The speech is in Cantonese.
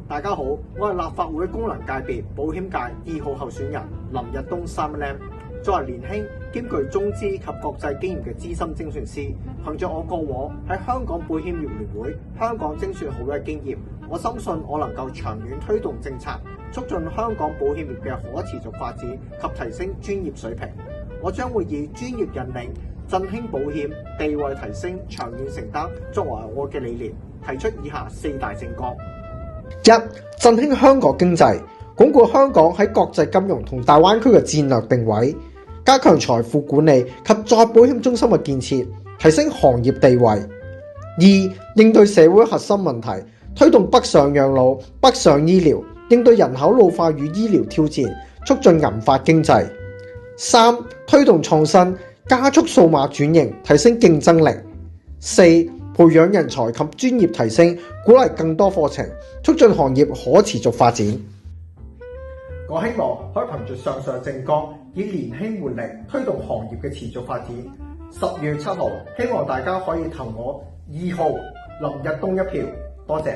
大家好，我係立法會功能界別保險界2號候選人林日東 Simon Lam。作為年輕兼具中資及國際經驗嘅資深精算師，憑着我過往喺香港保險業聯會、香港精算好嘅經驗，我深信我能夠長遠推動政策，促進香港保險業嘅可持續發展及提升專業水平。我將會以專業引領、振興保險、地位提升、長遠承擔作為我嘅理念，提出以下4大政綱。1. 振興香港經濟，鞏固香港喺國際金融同大灣區嘅戰略定位，加強財富管理及再保險中心嘅建設，提升行業地位。2. 應對社會核心問題，推動北上養老、北上醫療，應對人口老化與醫療挑戰，促進銀髮經濟。3. 推動創新，加速數碼轉型，提升競爭力。4. 培養人才及專業提升，鼓勵更多課程，促進行業可持續發展。我希望可以憑着上述政綱，以年輕活力推動行業嘅持續發展。10月7號，希望大家可以投我2號林日東一票。多謝。